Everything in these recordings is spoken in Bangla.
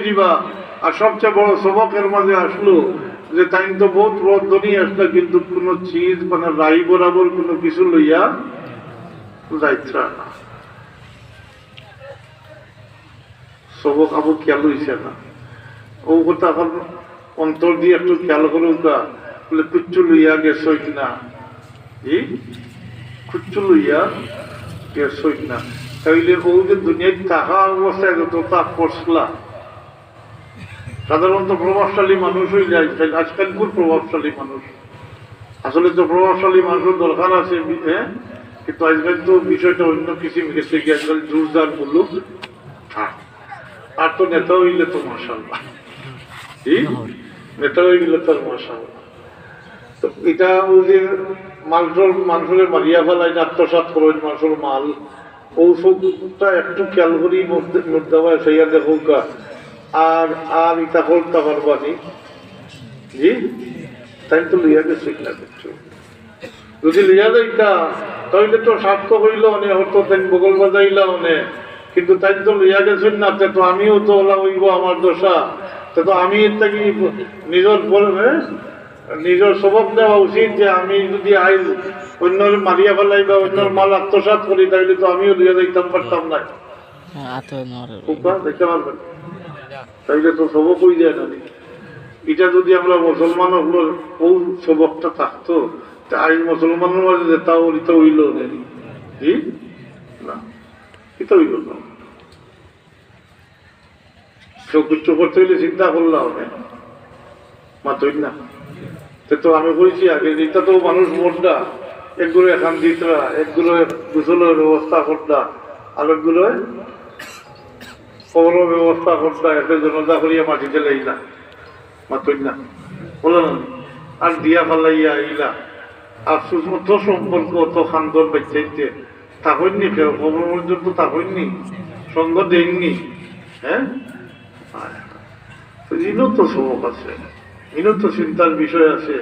দিবা। আর সবচেয়ে বড় সবকের মাঝে আসলো যে তাই তো বহুত রদনি আসলো, কিন্তু কোন চিজ মানে রাই বরাবর কোনো কিছু লইয়া যাইত্রা না। সবক আবু খেয়াল হইছে না, ও কথা এখন অন্তর দিয়ে একটু খেয়াল করুক বলে কুচ্ছু লইয়া গেছই না, কুচ্ছু লইয়া গেছই না। তাইলে ও যে দুনিয়ায় থাকা অবস্থায় যত তা পড়ছলা, সাধারণত প্রভাবশালী মানুষ হয়ে যায়। আজকাল খুব প্রভাবশালী মানুষ, আসলে তো প্রভাবশালী মানুষের দরকার আছে, কিন্তু আজকাল তো বিষয়টা অন্য কিছু গেছে কি, আজকাল জোরদার মুলুক থাক। আর তো নেতা হইলে তো মাশাআল্লাহ, নেতা হয়ে গেলে তো মাশাআল্লাহ। তো এটা ওই যে মানুষের মারিয়া ফেলাই আত্মসাৎ করেন মানুষের মাল, ঔষধটা একটু খেয়াল করি মুদ্রা সেইয়া দেখো আর আর ইটা করতে পারবানি, জি তাই তো লইয়া গেছে কিনা দেখছো। যদি লইয়া যাইতা তাইলে তো সার্থক হইল অনেক, হয়তো তাই বগল বাজাইলা অনেক, কিন্তু তাই তো লইয়া গেছেন না, তো আমিও তো ওলা হইব আমার দশা, তো আমি থাকি নিজের স্বভাব দেওয়া উচিত যে আমি যদি আইল অন্যর মারিয়া ফেলাই বা অন্যর মাল আত্মসাৎ করি, তাইলে তো আমিও লইয়া যাইতাম পারতাম না, দেখতে পারবেন। তাইলে তো সবক হয়ে যায় না। এটা যদি আমরা মুসলমান হলোর ও সবকটা থাকতো, আই মুসলমানের মাঝে যেতাও এটা হইল না, এটা হইল না। কিছু করতে হইলে চিন্তা করলাম মাত্রই না। তো আমি বলছি আগে এটা তো মানুষ মোটটা, একগুলো এখান দিতরা, একগুলো গোসলের ব্যবস্থা করতা, আরেকগুলো খবর ব্যবস্থা করতা, এতে জনতা করিয়া মাটিতে লাইলা মাত্রই না, বলো না। আর দিয়া ফালাইয়া আইলা, আর অত সম্পর্ক অত খান্দর বাচ্চাইতে থাকইনি, কেউ খবর পর্যন্ত থাকইনি, সঙ্গ দেননি। হ্যাঁ, ইনও তো সবক আছে, ইনও তো চিন্তার বিষয় আছে।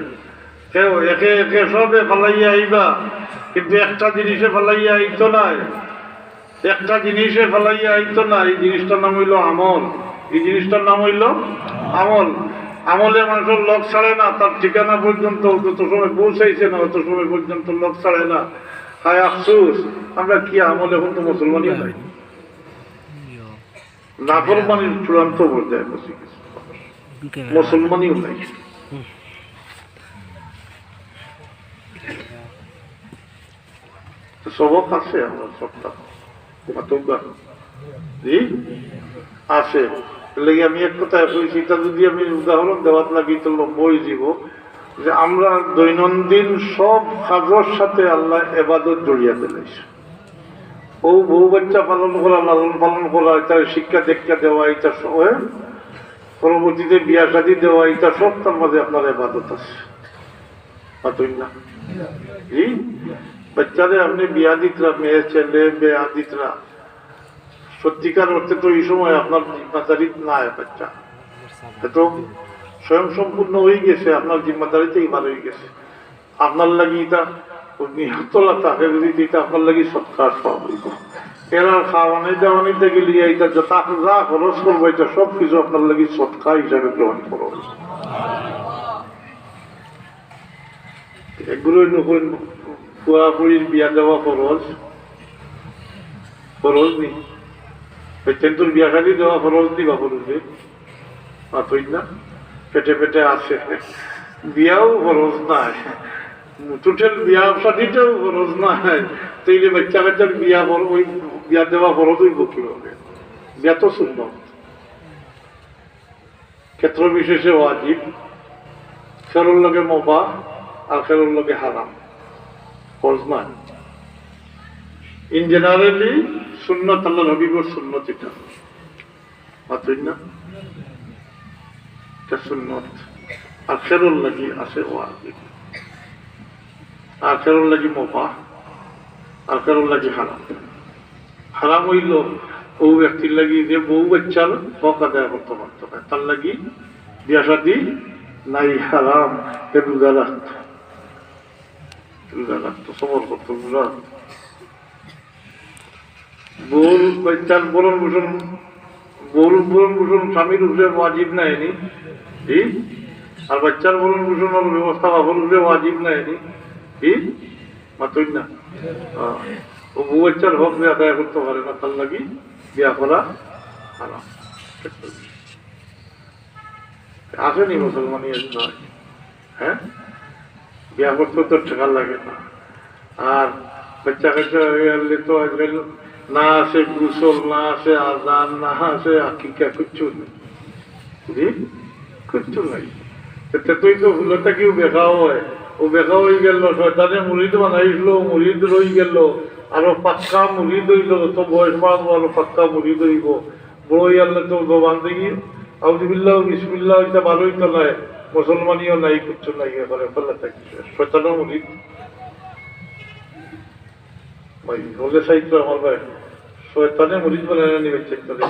কেউ একে একে সবে ফালাইয়া আইবা, কিন্তু একটা জিনিসে ফালাইয়া আইতো নাই, একটা জিনিসে ফালাইয়া আইতো না। এই জিনিসটার নাম হইল আমল, এই জিনিসটার নাম হইল আমল। আমলে মানুষের লোক ছাড়ে না, তার ঠিকানা পর্যন্ত যত সময় পৌঁছাইছে না অত সময় পর্যন্ত লোক ছাড়ে না। হায় আফসোস, আমরা কি আমল এখন তো মুসলমানই নাই, নাফরমানির চূড়ান্ত পর্যায়ে বসে গেছে, মুসলমানই নাই। সবক আছে আমরা সবটা আছে। লেগে আমি এক কথায় বলছি, তা যদি আমি উদাহরণ দেওয়ার লাগি তো লম্বই জীব, যে আমরা দৈনন্দিন সব কাজের সাথে আল্লাহ ইবাদত জড়িয়ে দিলাইছে। ও বউ বাচ্চা পালন করা, লালন পালন করা, এটার শিক্ষা দীক্ষা দেওয়া, এটা পরবর্তীতে বিয়া শাদী দেওয়া, এটা সব তার মাঝে আপনার ইবাদত আছে। না জি, বাচ্চারে আপনি বিয়া দিতরা, মেয়ে ছেলে বিয়া দিতরা, সত্যিকার অর্থে তো এই সময় আপনার জিম্মাদারি নাই, বাচ্চা এত স্বয়ং সম্পূর্ণ হয়ে গেছে, আপনার জিম্মাদারিতেই বার হয়ে গেছে। আপনার লাগি এটা নিহতলা থাকে, যদি এটা আপনার লাগি সৎকার সব হইব। এরা খাওয়ানি দেওয়ানি থেকে লিয়ে এটা যা খরচ করবো, এটা সব কিছু আপনার লাগি সৎকার হিসাবে গ্রহণ করো। এগুলো পুরাপুরির বিয়া দেওয়া খরচ, খরচ নি পেটেন্টুর বিয়া খালি দেওয়া খরচ দিবা খরচে মাতই না, পেটে পেটে আসে, বিয়াও খরচ নাই, টোটাল বিয়া সাথীটাও খরচ নাই। তাইলে বাচ্চা কাচ্চার বিয়া ওই বিয়া দেওয়া খরচ হইব কিভাবে? বিয়া তো সুন্নত, ক্ষেত্র বিশেষে ওয়াজিব, খেরোর লগে মোবা আর খেরোর লগে হারাম, খরচ নাই। ইন জেনারেলি সুন্নত, আল্লাহ নবীর সুন্নত, এটা মাত্রই না, এটা সুন্নত। আর খেরোর লাগি আছে ওয়াজিব, আর খেরোর লাগি মোবা, আর খেরোর লাগি হারাম। হারাম হইল বউ ব্যক্তির লাগি যে বউ বাচ্চার হক আদায় করতে পারত না, তার লাগি বিয়া শাদী নাই, হারাম। রোজা রাখত, রোজা রাখতো, সবর করতো, রোজা বউর বাচ্চার বরণ পোষণ বরুণ পোষণ স্বামীর উপরে ওয়াজিব নাই নি, জি? আর বাচ্চার বরুণ পোষণের ব্যবস্থা বাবুর উপরে ওয়াজিব নাই নি, জি? মাতই না। ও বউ বাচ্চার হক আদায় করতে পারে না, তার লাগি বিয়া করা হারাম। আসেনি মুসলমানি নয়, হ্যাঁ? বিয়া করতে তো টাকা লাগে না। আর বাচ্চা কাচ্চা হয়ে গেলে তো আজকাল না আসে গুসল, না আসে আজান, না আসে আকিকা, কিচ্ছু নেই, জি? কিচ্ছু নাই। তুই তো ফুলটা কেউ বেখাও হয়, ও বেখা হয়ে গেল, শয়তানে মুরিদ বানাইছিল, মুরিদ রয়ে গেল, আরো পাক্কা মুরিদ হইল, তো বয়স বাড়বো, আরো পাক্কা মুরিদ হইব, বড় আনলে তো দোকান দেখি আউযুবিল্লাহ বিসমিল্লাহ হইতে ভালোই তো নয়, মুসলমানিও নাই, কিচ্ছু নাই, এবারে ফেলে থাকি শয়তানও মুরিদ। ভাই হলে সাহিত্য আমার ভাই শয়তানে মুরিদ বানায় নিবে চেক করে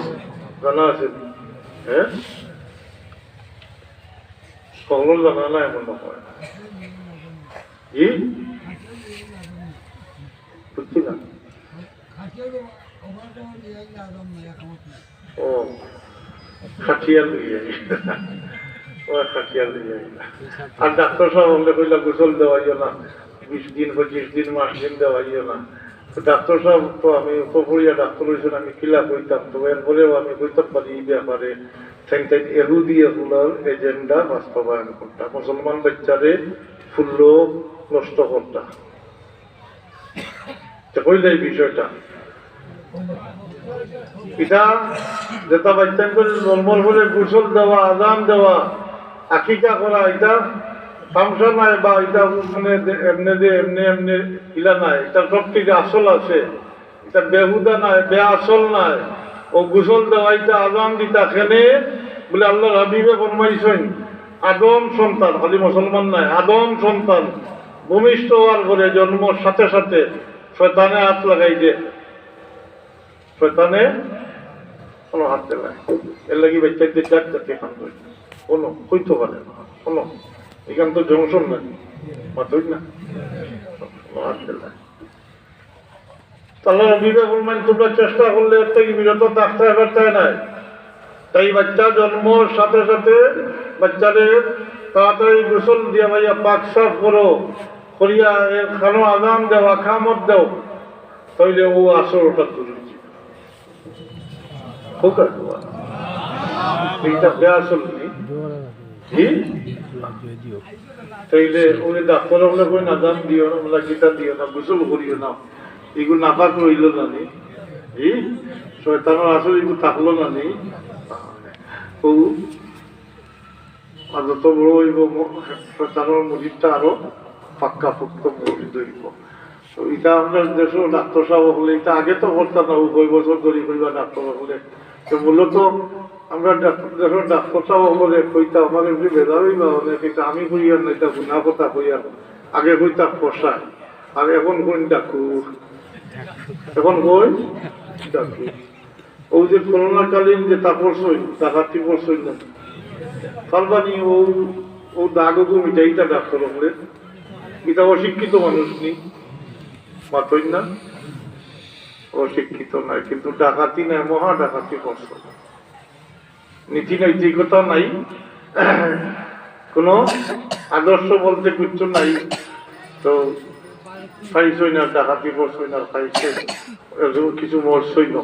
জানা আছে, হ্যাঁ? কখনো জানা না এমন হয়, জি? বুঝছি না। ও খাটিয়ার দিয়ে খাটিয়ার দিয়ে। আর ডাক্তার সাহেব বললে কইলা গোসল দেওয়াইও না, 20 দিন 25 দিন মাস দিন দেওয়াইও না। ডাক্তার সাহেব তো আমি উপপরিয়া ডাক্তার হয়েছেন, আমি কিলা কইতাম, তো এরপরেও আমি কইতাম পারি এই ব্যাপারে এহুদিয়াগুলোর এজেন্ডা বাস্তবায়ন করতা, মুসলমান বাচ্চারে ফুল্ল নষ্ট করতা। কইলে এই বিষয়টা এটা যেটা বাচ্চা করে নর্মাল করে গোসল দেওয়া, আজান দেওয়া, আকিকা করা, এটা তামসা নাই বা এটা মানে এমনি যে এমনি এমনি ইলা নাই, এটা সব থেকে আসল আছে, এটা বেহুদা নাই, বে আসল নাই। ও গোসল দেওয়া, এটা আজান দিতা খেলে বলে আল্লাহ হাবিবে ফরমাইছেন, আদম সন্তান, খালি মুসলমান নাই, আদম সন্তান ভূমিষ্ঠ হওয়ার পরে জন্মর সাথে সাথে শয়তানে হাত লাগাই যে, শয়তানে কোনো হাত দেয়, এর লাগি বাচ্চাদের চারটাতে খান কোনো হইতে পারে না, কোনো এখান তো জংশন নাই, মাথই না, হাত দেয়। আল্লাহ হাবিবে ফরমাইন, তোমরা চেষ্টা করলে এর থেকে বিরত থাকতে পারতে নাই। তাই বাচ্চা জন্মর সাথে সাথে বাচ্চাদের তাড়াতাড়ি গোসল দিয়া ভাইয়া পাক সাফ করো, করিয়া এর খানো আজান দেওয়া, খামত দেও, তাইলে ও আসর ওটা তুলেছি এইটা বেআসল নেই, তাইলে ওই ডাক্তার বলে কই না আজান দিও না, বলা গীতা দিও না, গোসল করিও না, এগুলো নাপাক রইল না নি, শয়তানের আসল এগুলো থাকলো না নি, ও আর যত বড় হইব শয়তানের মুরিদটা আরো পাক্কা পোক্ত মুরিদ হইব। এটা আমরা দেশে ডাক্তার সাহেব হলে, এটা আগে তো করতাম না, 2 বছর ধরে কইবা ডাক্তার হলে, মূলত আমরা দেশের ডাক্তার সাহেব হলে কইতা আমাদের যদি বেদা হইবা অনেক, এটা আমি কইয়ার না, এটা গুণা কথা কইয়ার, আগে কইতা পোষায়, আর এখন কই ডাকু, এখন কই ডাকু। ও যে করোনাকালীন যে তাপস হই, ডাকাতি পড়ছই না ফালবানি, ও দাগু মিটাইটা ডাক্তার হলে, এটা অশিক্ষিত মানুষ নেই, মাতই না, অশিক্ষিত নাই, কিন্তু ডাকাতি নাই, মহা ডাকাতি করছ, নীতি নৈতিকতা নাই, কোন আদর্শ বলতে কিছু নাই, তো খাইছই না, ডাকাতি করছই না, খাইছে কিছু মরছই না,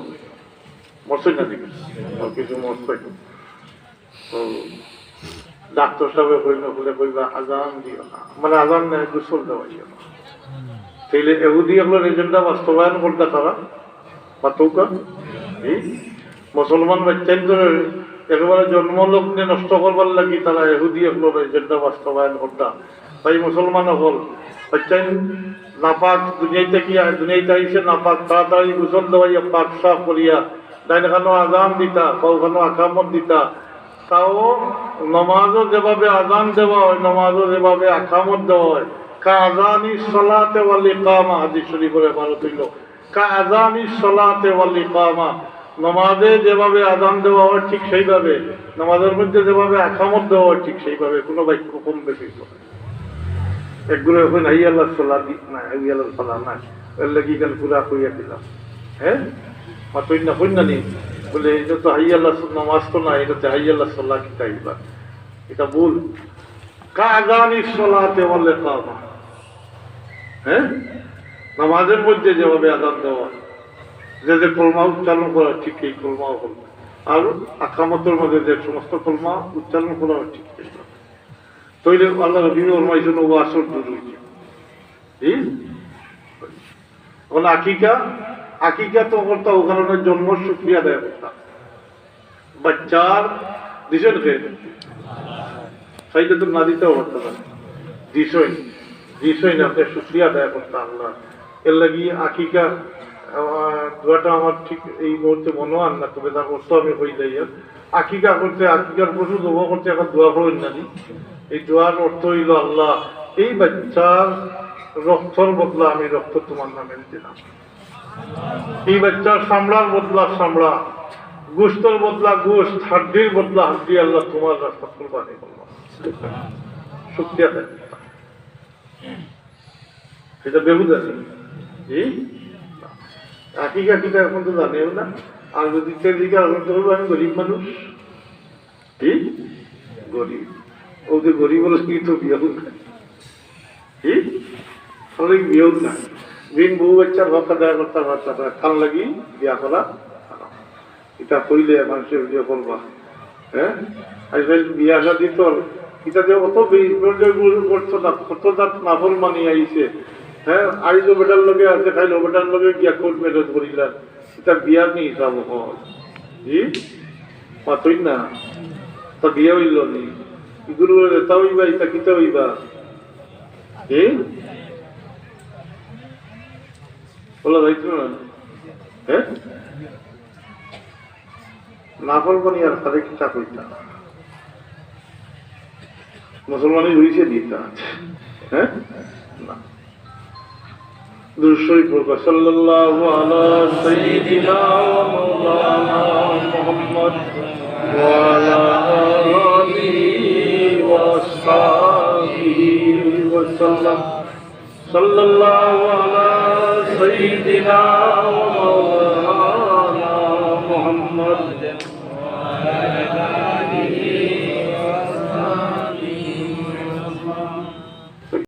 মরছই না দেখি কিছু মরছই না। তো ডাক্তার সাহেব কইল বলে কইবা আজান দিও না, মানে আজান নেই, গোসল দেওয়াইও না, তাইলে এহুদি এগুলোর এজেন্ডা বাস্তবায়ন করতে তারা পাতৌকা। মুসলমান বাচ্চাই ধরে একেবারে জন্মলগ্নে নষ্ট করবার লাগি তারা এহুদি এগুলোর এজেন্ডা বাস্তবায়ন করতা। তাই মুসলমান হল বাচ্চাই নাপাক দুনিয়াতে কি দুনিয়াতে আইসে নাপাক, তাড়াতাড়ি গোসল দেওয়াইয়া পাক সাফ করিয়া ডাইনখানো আজান দিতা, বাউখানো আকামত দিতা, তাও নমাজও যেভাবে আজান দেওয়া হয়, নমাজও যেভাবে আকামত দেওয়া হয়, কাযানি সলাতে ওয়াল ইকামা, হাদিস শরীফে ভারত হইল কাযানি সলাতে ওয়াল ইকামা, নামাজে যেভাবে আযান দেওয়া হয় ঠিক সেইভাবে, নামাজের মধ্যে যেভাবে আকামত দেওয়া হয় ঠিক সেইভাবে, কোনো বাক্য কম বেশি করে একগুলো এখন হাই আল্লাহ সলা দিক না, হাই আল্লাহ সলা না, এর লাগি গান পুরা কইয়া দিলাম, হ্যাঁ মাতই না কই না নি বলে এটা তো হাইয়াল্লাহ নামাজ তো না, এটা তো হাইয়াল্লাহ সাল্লাহ কি তাইবা, এটা ভুল। কাগানি সলাতে বললে কামা, হ্যাঁ, নামাজের মধ্যে যেভাবে আদান দেওয়া, যে কলমা উচ্চারণ করা ঠিক এই কলমাও করবে, আর আকামতের মধ্যে যে সমস্ত কলমা উচ্চারণ করা ঠিক তৈরি আল্লাহ রবি ওরমাই জন্য ও আসর দূর হয়েছে। এখন আকিকা তো করতা ও কারণে জন্ম সুক্রিয়া দেয় করতা বাচ্চার দিছেন কে সাইডে তো না দিতেও করতে পারে, দিছই না সুক্রিয়া দেয় করতা আল্লাহ। এর লাগি আকিকা দোয়াটা আমার ঠিক এই মুহূর্তে মনে হয় না, তবে তার অর্থ আমি হয়ে যাই। আকিকা করতে, আকিকার পশু দোয়া করতে এখন দোয়া করেন না, এই দোয়ার অর্থ হইল আল্লাহ এই বাচ্চার রক্তর বদলা আমি রক্ত তোমার নামে দিলাম, এই বাচ্চার সামড়ার বদলা সামড়া, গোস্তর বদলা গোস্ত, হাড্ডির বদলা হাড্ডি, আল্লাহ তোমার রাস্তা কুরবানি করলাম। শুকরিয়া দেন, এটা বেহুদা জি আকিকা কিটা এখন তো জানেও না। আর যদি দিকে আমি গরিব মানুষ, কি গরিব, ওদের গরিব হলো কি তো বিয়েও না, কি অনেক বিয়েও না, বিন বউ বাচ্চার ভাবটা দেয়া করতে বাচ্চা খান লাগি বিয়া করা, এটা কইলে মানুষের বিয়ে করবা। হ্যাঁ, বিয়া শাদি তোর এটা যে অত করছো না, কত দাঁত নাফল মানিয়ে আইছে। হ্যাঁ, আইজ বেটার লগে আছে, খাইলো বেটার লগে গিয়া কোর্ট মেরেজ করিলাম, এটা বিয়ার নি হিসাব হল জি পাতই না, তা বিয়ে হইল নি ইগুলো তা হইবা, ইটা কিতা হইবা বলা যাইত না। হ্যাঁ, নাফল বানি আর তাদের কিতা কইতা মুসলমানই হইছে দিতা। হ্যাঁ না, দুরূদ পড়বা সাল্লাল্লাহু আলা সাইয়্যিদিনা ওয়া মাওলানা মুহাম্মদ ওয়া আলা আলিহি ওয়া সাহবিহি ওয়া সাল্লাম। সাল্লাল্লাহু আলা সাইয়্যিদিনা ওয়া মাওলানা